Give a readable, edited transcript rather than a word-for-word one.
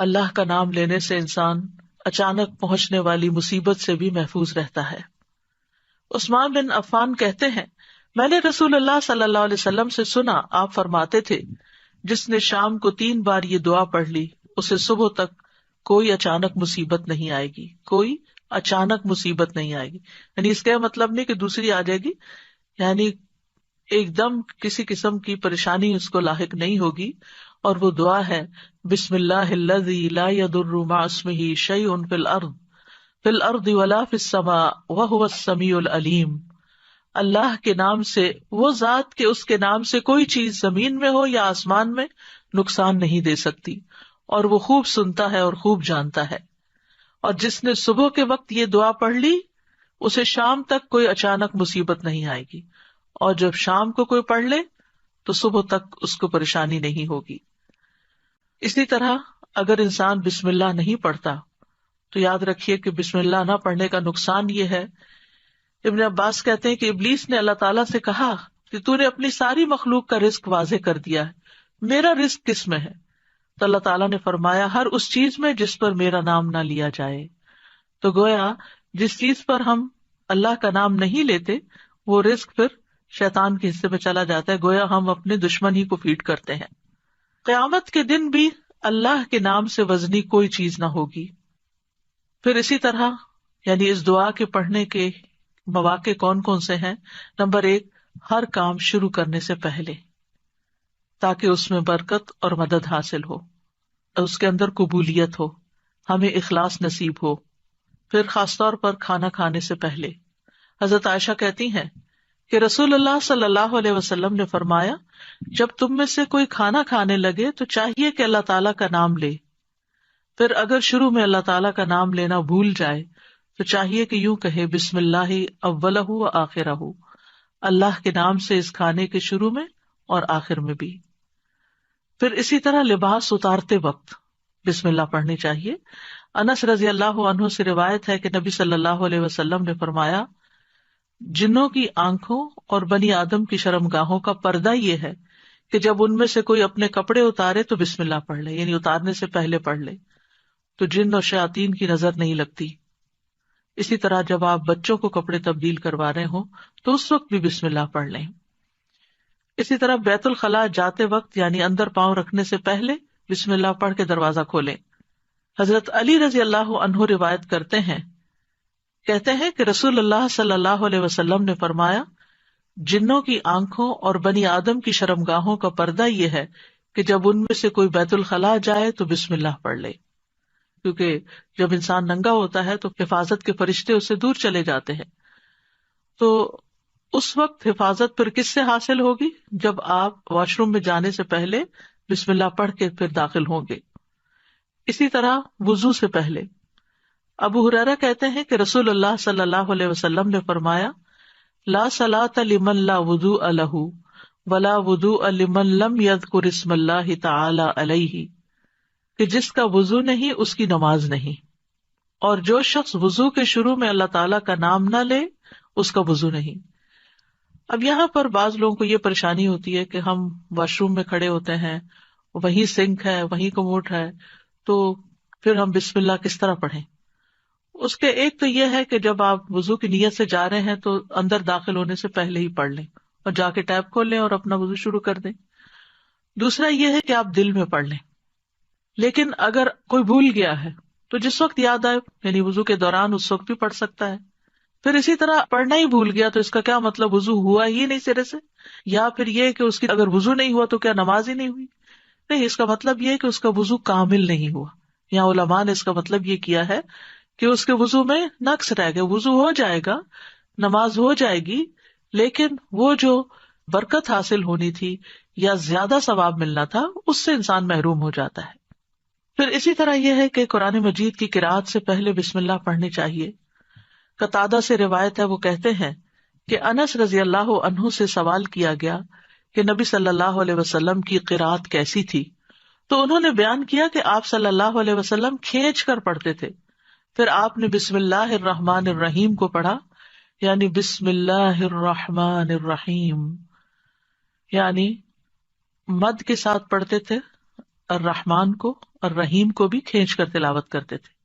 اللہ کا نام لینے سے انسان اچانک پہنچنے والی مصیبت سے بھی محفوظ رہتا ہے۔ عثمان بن عفان کہتے ہیں، میں نے رسول اللہ صلی اللہ علیہ وسلم سے سنا، آپ فرماتے تھے، جس نے شام کو 3 بار یہ دعا پڑھ لی اسے صبح تک کوئی اچانک مصیبت نہیں آئے گی، کوئی اچانک مصیبت نہیں آئے گی۔ یعنی اس کا مطلب نہیں کہ دوسری آ جائے گی، یعنی ایک دم کسی قسم کی پریشانی اس کو لاحق نہیں ہوگی۔ اور وہ دعا ہے، بسم اللہ الذی لا یضر مع اسمہ شیء فی الارض ولا فی السماء وہو السمیع العلیم۔ اللہ کے نام سے، وہ ذات کہ اس کے نام سے کوئی چیز زمین میں ہو یا آسمان میں نقصان نہیں دے سکتی، اور وہ خوب سنتا ہے اور خوب جانتا ہے۔ اور جس نے صبح کے وقت یہ دعا پڑھ لی اسے شام تک کوئی اچانک مصیبت نہیں آئے گی، اور جب شام کو کوئی پڑھ لے تو صبح تک اس کو پریشانی نہیں ہوگی۔ اسی طرح اگر انسان بسم اللہ نہیں پڑھتا تو یاد رکھیے کہ بسم اللہ نہ پڑھنے کا نقصان یہ ہے، ابن عباس کہتے ہیں کہ ابلیس نے اللہ تعالیٰ سے کہا کہ تو نے اپنی ساری مخلوق کا رزق واضح کر دیا ہے، میرا رزق کس میں ہے؟ تو اللہ تعالیٰ نے فرمایا، ہر اس چیز میں جس پر میرا نام نہ لیا جائے۔ تو گویا جس چیز پر ہم اللہ کا نام نہیں لیتے وہ رزق پھر شیطان کے حصے میں چلا جاتا ہے، گویا ہم اپنے دشمن ہی کو فیڈ کرتے ہیں۔ قیامت کے دن بھی اللہ کے نام سے وزنی کوئی چیز نہ ہوگی۔ پھر اسی طرح یعنی اس دعا کے پڑھنے کے مواقع کون کون سے ہیں؟ نمبر 1، ہر کام شروع کرنے سے پہلے، تاکہ اس میں برکت اور مدد حاصل ہو، اس کے اندر قبولیت ہو، ہمیں اخلاص نصیب ہو۔ پھر خاص طور پر کھانا کھانے سے پہلے حضرت عائشہ کہتی ہیں کہ رسول اللہ صلی اللہ علیہ وسلم نے فرمایا، جب تم میں سے کوئی کھانا کھانے لگے تو چاہیے کہ اللہ تعالیٰ کا نام لے، پھر اگر شروع میں اللہ تعالیٰ کا نام لینا بھول جائے تو چاہیے کہ یوں کہے، بسم اللہ اولہ و آخرہ، اللہ کے نام سے اس کھانے کے شروع میں اور آخر میں بھی۔ پھر اسی طرح لباس اتارتے وقت بسم اللہ پڑھنی چاہیے۔ انس رضی اللہ عنہ سے روایت ہے کہ نبی صلی اللہ علیہ وسلم نے فرمایا، جنوں کی آنکھوں اور بنی آدم کی شرمگاہوں کا پردہ یہ ہے کہ جب ان میں سے کوئی اپنے کپڑے اتارے تو بسم اللہ پڑھ لے، یعنی اتارنے سے پہلے پڑھ لے، تو جن اور شیاطین کی نظر نہیں لگتی۔ اسی طرح جب آپ بچوں کو کپڑے تبدیل کروا رہے ہوں تو اس وقت بھی بسم اللہ پڑھ لیں۔ اسی طرح بیت الخلاء جاتے وقت یعنی اندر پاؤں رکھنے سے پہلے بسم اللہ پڑھ کے دروازہ کھولیں۔ حضرت علی رضی اللہ عنہ روایت کرتے ہیں، کہتے ہیں کہ رسول اللہ صلی اللہ علیہ وسلم نے فرمایا، جنوں کی آنکھوں اور بنی آدم کی شرمگاہوں کا پردہ یہ ہے کہ جب ان میں سے کوئی بیت الخلاء جائے تو بسم اللہ پڑھ لے، کیونکہ جب انسان ننگا ہوتا ہے تو حفاظت کے فرشتے اس سے دور چلے جاتے ہیں۔ تو اس وقت حفاظت پھر کس سے حاصل ہوگی؟ جب آپ واش روم میں جانے سے پہلے بسم اللہ پڑھ کے پھر داخل ہوں گے۔ اسی طرح وضو سے پہلے ابو ہریرہ کہتے ہیں کہ رسول اللہ صلی اللہ علیہ وسلم نے فرمایا، لا صلاۃ لمن لا وضوء لہ ولا وضوء لمن لم یذکر اسم اللہ تعالی علیہ، کہ جس کا وضو نہیں اس کی نماز نہیں، اور جو شخص وضو کے شروع میں اللہ تعالیٰ کا نام نہ لے اس کا وضو نہیں۔ اب یہاں پر بعض لوگوں کو یہ پریشانی ہوتی ہے کہ ہم واش روم میں کھڑے ہوتے ہیں، وہیں سنک ہے، وہیں کموڈ ہے، تو پھر ہم بسم اللہ کس طرح پڑھیں؟ اس کے ایک تو یہ ہے کہ جب آپ وضو کی نیت سے جا رہے ہیں تو اندر داخل ہونے سے پہلے ہی پڑھ لیں اور جا کے ٹیپ کھول لیں اور اپنا وضو شروع کر دیں۔ دوسرا یہ ہے کہ آپ دل میں پڑھ لیں، لیکن اگر کوئی بھول گیا ہے تو جس وقت یاد آئے یعنی وضو کے دوران اس وقت بھی پڑھ سکتا ہے۔ پھر اسی طرح پڑھنا ہی بھول گیا تو اس کا کیا مطلب وضو ہوا ہی نہیں سرے سے، یا پھر یہ کہ اس کی اگر وضو نہیں ہوا تو کیا نماز ہی نہیں ہوئی؟ نہیں، اس کا مطلب یہ کہ اس کا وضو کامل نہیں ہوا۔ یہاں علماء نے اس کا مطلب یہ کیا ہے کہ اس کے وضو میں نقص رہ گیا، وضو ہو جائے گا، نماز ہو جائے گی، لیکن وہ جو برکت حاصل ہونی تھی یا زیادہ ثواب ملنا تھا اس سے انسان محروم ہو جاتا ہے۔ پھر اسی طرح یہ ہے کہ قرآن مجید کی قرأت سے پہلے بسم اللہ پڑھنی چاہیے۔ قتادہ سے روایت ہے، وہ کہتے ہیں کہ انس رضی اللہ عنہ سے سوال کیا گیا کہ نبی صلی اللہ علیہ وسلم کی قرأت کیسی تھی، تو انہوں نے بیان کیا کہ آپ صلی اللہ علیہ وسلم کھینچ کر پڑھتے تھے، پھر آپ نے بسم اللہ الرحمن الرحیم کو پڑھا، یعنی بسم اللہ الرحمن الرحیم، یعنی مد کے ساتھ پڑھتے تھے، الرحمن کو اور رحیم کو بھی کھینچ کر تلاوت کرتے تھے.